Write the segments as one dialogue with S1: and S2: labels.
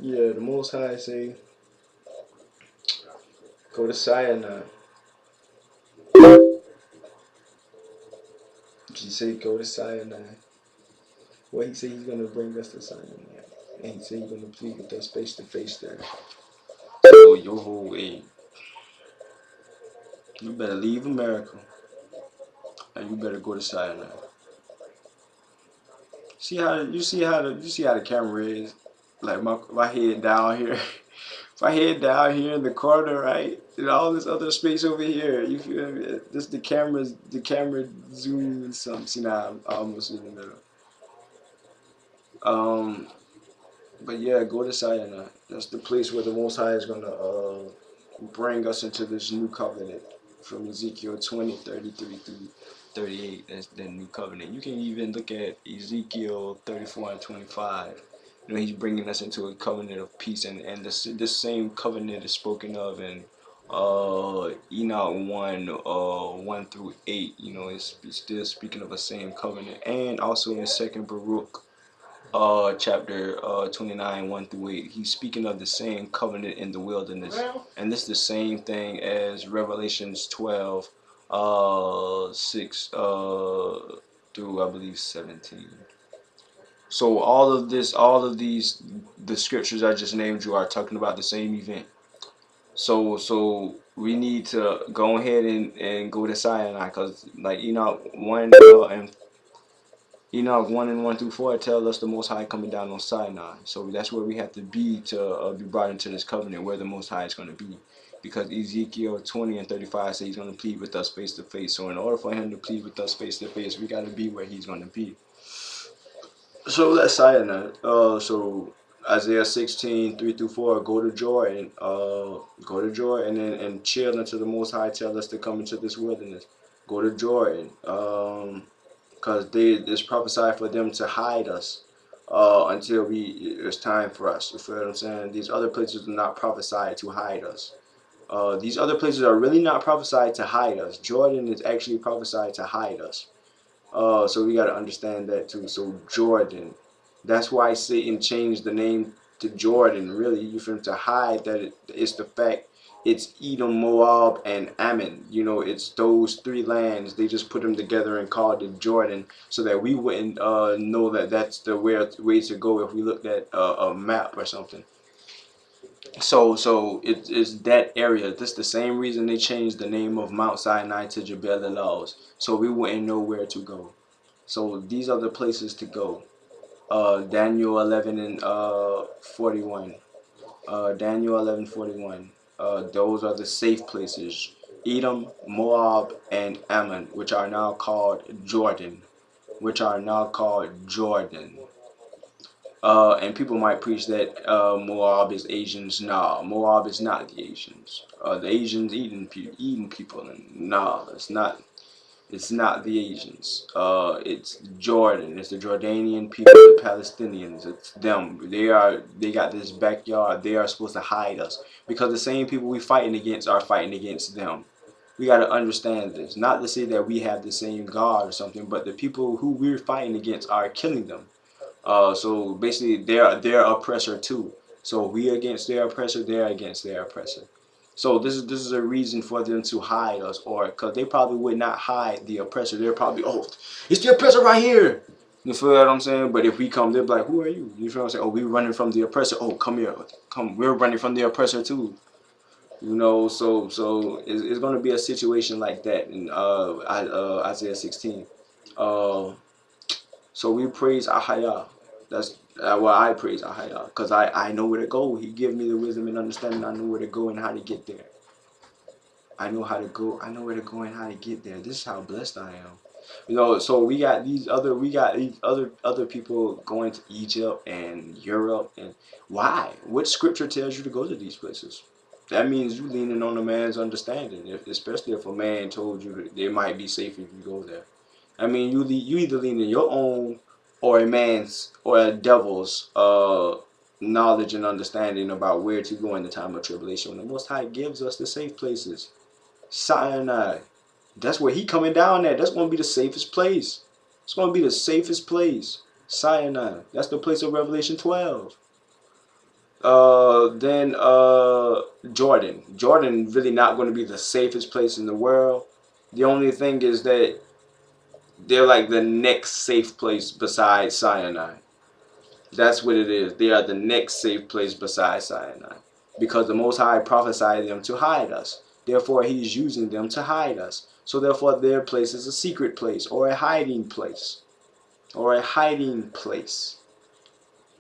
S1: Yeah, the Most High say, go to Sinai. He say, go to Sinai. Well, he said he's gonna bring us to Sinai, and he said he's gonna plead with us face to face there. So your whole way, you better leave America, and you better go to Sinai. You see how the camera is, like my head down here. If I head down here in the corner, right, and all this other space over here, you feel me? Just the camera zoom and something. See now, I'm almost in the middle. Um, but yeah, go to Sinai. That's the place where the Most High is gonna bring us into this new covenant from Ezekiel 20:33 through 38. That's the new covenant. You can even look at Ezekiel 34 and 25. You know, he's bringing us into a covenant of peace, and this same covenant is spoken of in Enoch 1 through 8. You know, it's still speaking of the same covenant, and also in Second Baruch chapter 29 1 through 8, he's speaking of the same covenant in the wilderness, and this is the same thing as Revelations 12 6 through I believe 17. So all of these the scriptures I just named you are talking about the same event. So we need to go ahead and go to Sinai, because like Enoch 1 and 1 through 4 tell us the Most High coming down on Sinai. So that's where we have to be brought into this covenant, where the Most High is going to be. Because Ezekiel 20 and 35 says he's going to plead with us face to face. So in order for him to plead with us face to face, we got to be where he's going to be. So that's Sinai. So Isaiah 16 3 through 4, go to Jordan. Go to Jordan and chill until the Most High tell us to come into this wilderness. Go to Jordan. Because it's prophesied for them to hide us until it's time for us. You feel what I'm saying? These other places are not prophesied to hide us. These other places are really not prophesied to hide us. Jordan is actually prophesied to hide us. So we got to understand that too. So Jordan, that's why Satan changed the name to Jordan. Really, you for him to hide that it's the fact it's Edom, Moab, and Ammon. You know, it's those three lands. They just put them together and called it Jordan, so that we wouldn't know that that's the way to go if we looked at a map or something. So it's that area. That's the same reason they changed the name of Mount Sinai to Jebel Elaz, so we wouldn't know where to go. So these are the places to go. Daniel 11 and 41. Daniel 11:41. Those are the safe places. Edom, Moab, and Ammon, which are now called Jordan. Which are now called Jordan. And people might preach that Moab is Asians. Nah, Moab is not the Asians. The Asians eating people, and nah, it's not. It's not the Asians. It's Jordan. It's the Jordanian people, the Palestinians. It's them. They got this backyard. They are supposed to hide us, because the same people we fighting against are fighting against them. We got to understand this. Not to say that we have the same God or something, but the people who we're fighting against are killing them. So basically, they're their oppressor too. So we against their oppressor, they're against their oppressor. So this is a reason for them to hide us, or because they probably would not hide the oppressor. They're probably, oh, it's the oppressor right here. You feel what I'm saying? But if we come, they're like, who are you? You feel what I'm saying? Oh, we're running from the oppressor. Oh, come here, come. We're running from the oppressor too. You know, so it's gonna be a situation like that in Isaiah 16. Uh, so we praise Ahaya. That's why I praise Ahaya, because I know where to go. He give me the wisdom and understanding. I know where to go and how to get there. I know how to go. I know where to go and how to get there. This is how blessed I am. You know, so we got these other people going to Egypt and Europe, and why? What scripture tells you to go to these places? That means you leaning on a man's understanding, especially if a man told you that it might be safe if you go there. I mean, you either lean in your own or a man's or a devil's knowledge and understanding about where to go in the time of tribulation. When the Most High gives us the safe places, Sinai, that's where he coming down at. That's going to be the safest place. It's going to be the safest place. Sinai. That's the place of Revelation 12. Then Jordan. Jordan really not going to be the safest place in the world. The only thing is that they're like the next safe place besides Sinai. That's what it is. They are the next safe place besides Sinai. Because the Most High prophesied them to hide us. Therefore, He's using them to hide us. So therefore, their place is a secret place or a hiding place. Or a hiding place.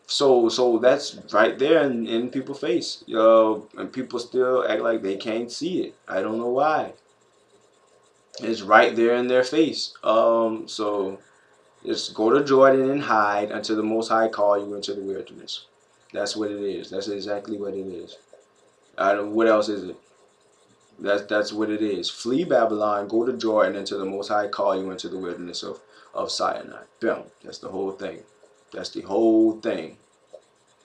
S1: So that's right there in people's face. And people still act like they can't see it. I don't know why. It's right there in their face. So just go to Jordan and hide until the Most High call you into the wilderness. That's what it is. That's exactly what it is. I don't. What else is it? That's what it is. Flee Babylon. Go to Jordan until the Most High call you into the wilderness of Sinai. Boom. That's the whole thing. That's the whole thing.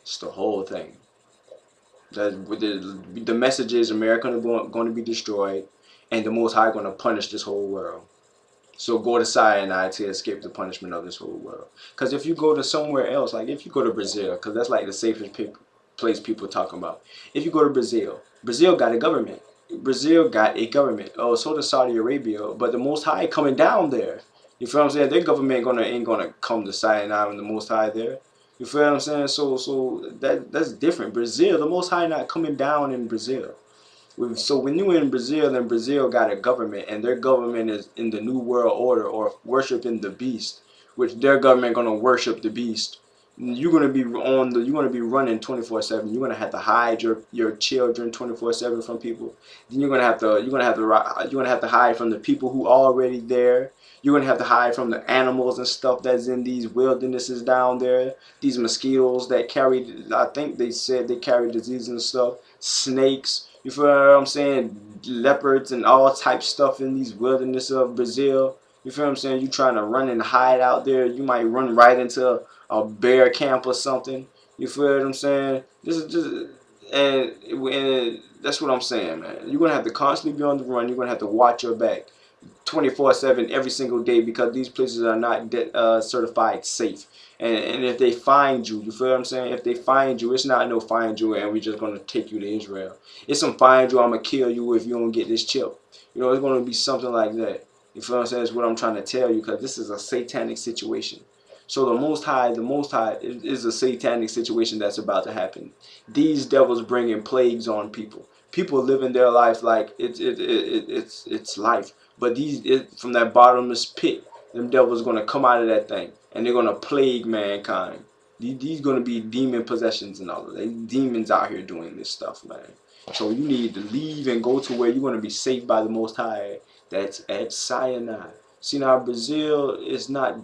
S1: It's the whole thing. That the message is America is going to be destroyed, and the Most High going to punish this whole world. So go to Sinai to escape the punishment of this whole world. Because if you go to somewhere else, like if you go to Brazil, because that's like the safest place people talking about. If you go to Brazil, Brazil got a government. Brazil got a government. Oh, so does Saudi Arabia. But the Most High coming down there. You feel what I'm saying? Their government ain't gonna come to Sinai when the Most High there. You feel what I'm saying? So that's different. Brazil, the Most High not coming down in Brazil. So when you in Brazil, then Brazil got a government, and their government is in the New World Order or worshiping the beast, which their government gonna worship the beast. You're gonna be you're gonna be running 24/7. You're gonna have to hide your children 24/7 from people. Then you're gonna have to hide from the people who already there. You're gonna have to hide from the animals and stuff that's in these wildernesses down there. These mosquitoes that carry, I think they said they carry disease and stuff. Snakes. You feel what I'm saying? Leopards and all type stuff in these wilderness of Brazil. You feel what I'm saying? You trying to run and hide out there. You might run right into a bear camp or something. You feel what I'm saying? This is just and that's what I'm saying, man. You're gonna have to constantly be on the run. You're gonna have to watch your back 24/7 every single day because these places are not certified safe. And if they find you, you feel what I'm saying? If they find you, it's not no find you and we're just gonna take you to Israel. It's some find you, I'm gonna kill you if you don't get this chip. You know, it's gonna be something like that. You feel what I'm saying? That's what I'm trying to tell you because this is a satanic situation. So the Most High is a satanic situation that's about to happen. These devils bringing plagues on people. People living their life like it's life. But from that bottomless pit, them devils gonna come out of that thing and they're gonna plague mankind. These gonna be demon possessions and all of that. Demons out here doing this stuff, man. So you need to leave and go to where you're gonna be safe by the Most High. That's at Sinai. See now, Brazil is not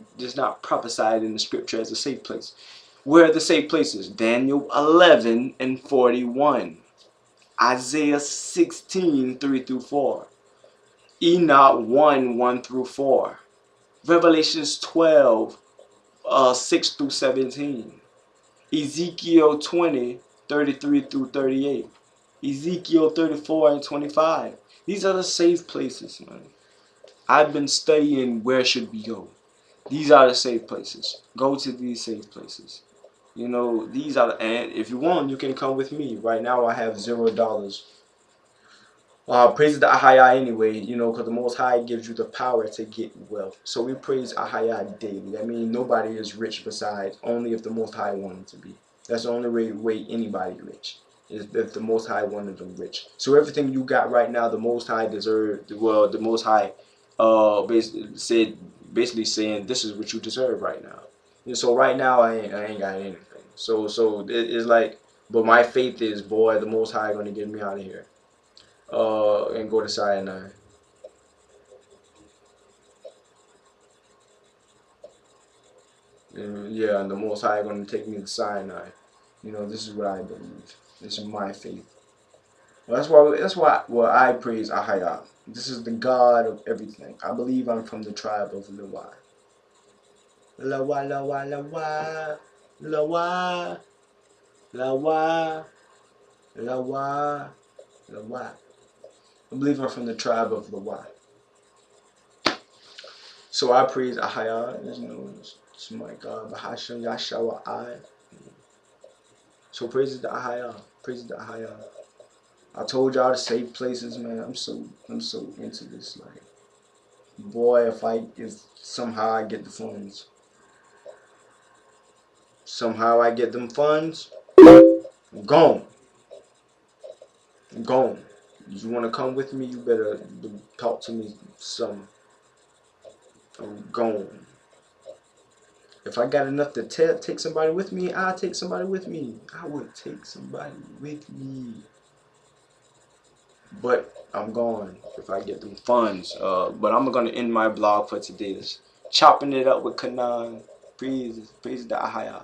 S1: prophesied in the scripture as a safe place. Where are the safe places? Daniel 11:41, Isaiah 16:3-4. Enoch 1:1-4, Revelations 12:6-17, Ezekiel 20:33-38, Ezekiel 34:25. These are the safe places, man. I've been studying where should we go. These are the safe places. Go to these safe places. You know, these are, and if you want, you can come with me. Right now, I have $0. Praise the Ahaya anyway, you know, because the Most High gives you the power to get wealth. So we praise Ahaya daily. I mean, nobody is rich besides only if the Most High wanted to be. That's the only way anybody rich is if the Most High wanted them rich. So everything you got right now, the Most High deserved. Well, the Most High, basically saying this is what you deserve right now. And so right now, I ain't got anything. So it's like, but my faith is, boy, the Most High gonna get me out of here. And go to Sinai. And yeah, and the Most High going to take me to Sinai. You know, this is what I believe. This is my faith. Well, that's why well, I praise Ahaya. This is the God of everything. I believe I'm from the tribe of Lewi. Lewi, Lewi, Lewi, Lewi, Lewi, Lewi, Lewi. I believe I'm from the tribe of Lewi. So I praise Ahaya. You know, it's my God, Bahashem Yahshua I. So praises to Ahaya. Praises to Ahaya. I told y'all to safe places, man. I'm so into this. Like, boy, if somehow I get the funds, somehow I get them funds, I'm gone. I'm gone. You wanna come with me? You better talk to me some. I'm gone. If I got enough to take somebody with me, I'll take somebody with me. I would take somebody with me. But I'm gone if I get them funds. But I'm gonna end my blog for today. Chopping it up with Kanan. Praise the Ahaya.